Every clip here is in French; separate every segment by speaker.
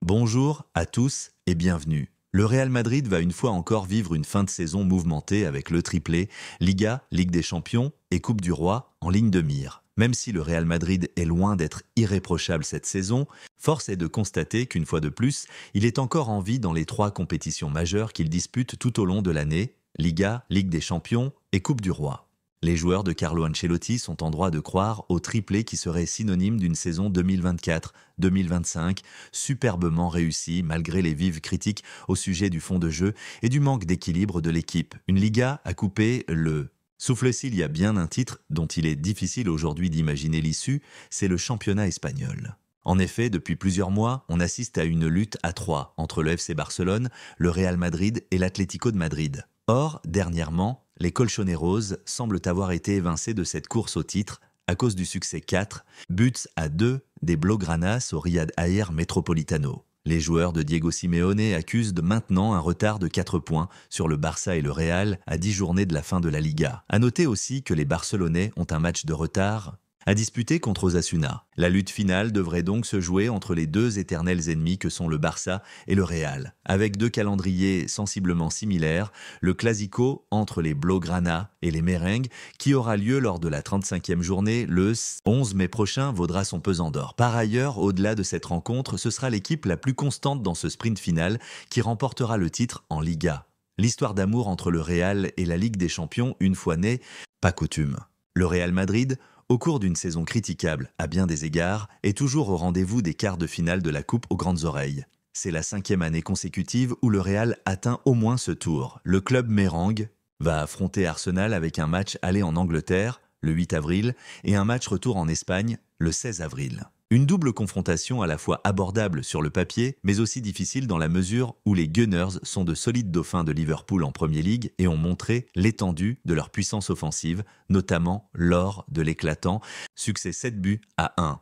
Speaker 1: Bonjour à tous et bienvenue. Le Real Madrid va une fois encore vivre une fin de saison mouvementée avec le triplé, Liga, Ligue des Champions et Coupe du Roi en ligne de mire. Même si le Real Madrid est loin d'être irréprochable cette saison, force est de constater qu'une fois de plus, il est encore en vie dans les trois compétitions majeures qu'il dispute tout au long de l'année, Liga, Ligue des Champions et Coupe du Roi. Les joueurs de Carlo Ancelotti sont en droit de croire au triplé qui serait synonyme d'une saison 2024-2025 superbement réussie malgré les vives critiques au sujet du fond de jeu et du manque d'équilibre de l'équipe. Une Liga à couper le souffle s'il y a bien un titre dont il est difficile aujourd'hui d'imaginer l'issue, c'est le championnat espagnol. En effet, depuis plusieurs mois, on assiste à une lutte à trois entre le FC Barcelone, le Real Madrid et l'Atlético de Madrid. Or, dernièrement, les Colchoneros semblent avoir été évincés de cette course au titre à cause du succès 4-2 des Blaugranas au Riyad Air Metropolitano. Les joueurs de Diego Simeone accusent maintenant un retard de 4 points sur le Barça et le Real à 10 journées de la fin de la Liga. À noter aussi que les Barcelonais ont un match de retard à disputer contre Osasuna. La lutte finale devrait donc se jouer entre les deux éternels ennemis que sont le Barça et le Real. Avec deux calendriers sensiblement similaires, le Clasico entre les Blaugrana et les Merengues, qui aura lieu lors de la 35e journée le 11 mai prochain, vaudra son pesant d'or. Par ailleurs, au-delà de cette rencontre, ce sera l'équipe la plus constante dans ce sprint final qui remportera le titre en Liga. L'histoire d'amour entre le Real et la Ligue des Champions, une fois née, pas coutume. Le Real Madrid, au cours d'une saison critiquable à bien des égards, est toujours au rendez-vous des quarts de finale de la Coupe aux grandes oreilles. C'est la 5e année consécutive où le Real atteint au moins ce tour. Le club merengue va affronter Arsenal avec un match aller en Angleterre, le 8 avril, et un match retour en Espagne, le 16 avril. Une double confrontation à la fois abordable sur le papier, mais aussi difficile dans la mesure où les Gunners sont de solides dauphins de Liverpool en Premier League et ont montré l'étendue de leur puissance offensive, notamment lors de l'éclatant succès 7-1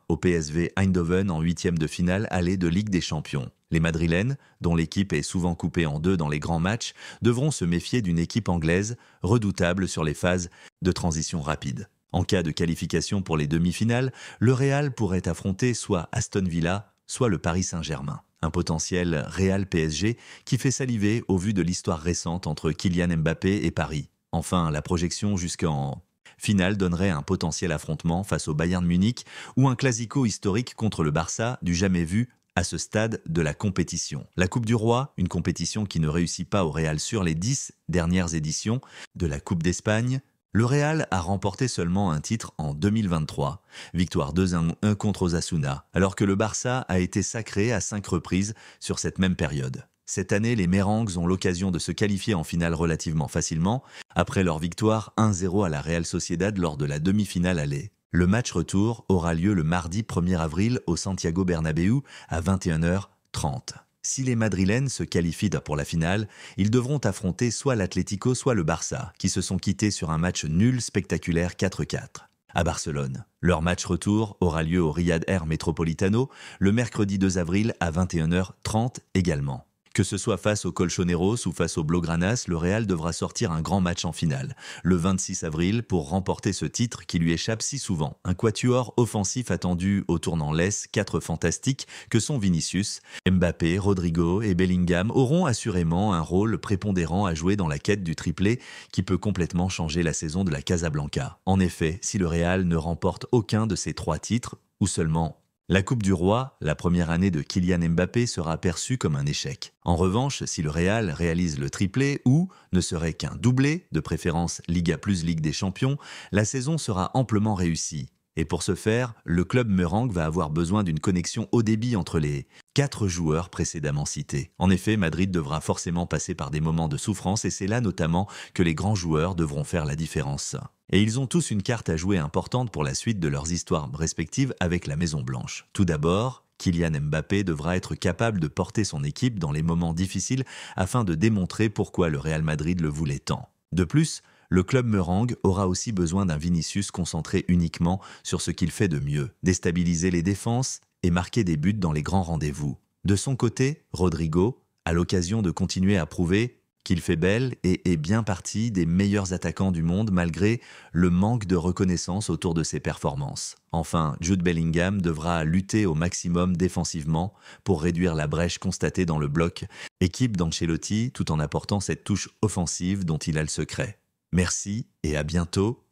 Speaker 1: au PSV Eindhoven en 8e de finale aller de Ligue des Champions. Les Madrilènes, dont l'équipe est souvent coupée en deux dans les grands matchs, devront se méfier d'une équipe anglaise redoutable sur les phases de transition rapide. En cas de qualification pour les demi-finales, le Real pourrait affronter soit Aston Villa, soit le Paris Saint-Germain. Un potentiel Real-PSG qui fait saliver au vu de l'histoire récente entre Kylian Mbappé et Paris. Enfin, la projection jusqu'en finale donnerait un potentiel affrontement face au Bayern Munich ou un classico historique contre le Barça du jamais vu à ce stade de la compétition. La Coupe du Roi, une compétition qui ne réussit pas au Real sur les 10 dernières éditions de la Coupe d'Espagne. Le Real a remporté seulement un titre en 2023, victoire 2-1 contre Osasuna, alors que le Barça a été sacré à 5 reprises sur cette même période. Cette année, les Merengues ont l'occasion de se qualifier en finale relativement facilement, après leur victoire 1-0 à la Real Sociedad lors de la demi-finale aller. Le match retour aura lieu le mardi 1er avril au Santiago Bernabéu à 21h30. Si les Madrilènes se qualifient pour la finale, ils devront affronter soit l'Atlético, soit le Barça, qui se sont quittés sur un match nul spectaculaire 4-4. À Barcelone, leur match retour aura lieu au Riyad Air Metropolitano le mercredi 2 avril à 21h30 également. Que ce soit face aux Colchoneros ou face aux Blaugranas, le Real devra sortir un grand match en finale, le 26 avril, pour remporter ce titre qui lui échappe si souvent. Un quatuor offensif attendu au tournant laisse 4 fantastiques que sont Vinicius, Mbappé, Rodrigo et Bellingham auront assurément un rôle prépondérant à jouer dans la quête du triplé qui peut complètement changer la saison de la Casablanca. En effet, si le Real ne remporte aucun de ces 3 titres, ou seulement la Coupe du Roi, la première année de Kylian Mbappé sera perçue comme un échec. En revanche, si le Real réalise le triplé ou ne serait qu'un doublé, de préférence Liga plus Ligue des Champions, la saison sera amplement réussie. Et pour ce faire, le club merengue va avoir besoin d'une connexion haut débit entre les 4 joueurs précédemment cités. En effet, Madrid devra forcément passer par des moments de souffrance et c'est là notamment que les grands joueurs devront faire la différence. Et ils ont tous une carte à jouer importante pour la suite de leurs histoires respectives avec la Maison Blanche. Tout d'abord, Kylian Mbappé devra être capable de porter son équipe dans les moments difficiles afin de démontrer pourquoi le Real Madrid le voulait tant. De plus, le club merengue aura aussi besoin d'un Vinicius concentré uniquement sur ce qu'il fait de mieux, déstabiliser les défenses et marquer des buts dans les grands rendez-vous. De son côté, Rodrigo a l'occasion de continuer à prouver qu'il fait belle et est bien parti des meilleurs attaquants du monde malgré le manque de reconnaissance autour de ses performances. Enfin, Jude Bellingham devra lutter au maximum défensivement pour réduire la brèche constatée dans le bloc, équipe d'Ancelotti tout en apportant cette touche offensive dont il a le secret. Merci et à bientôt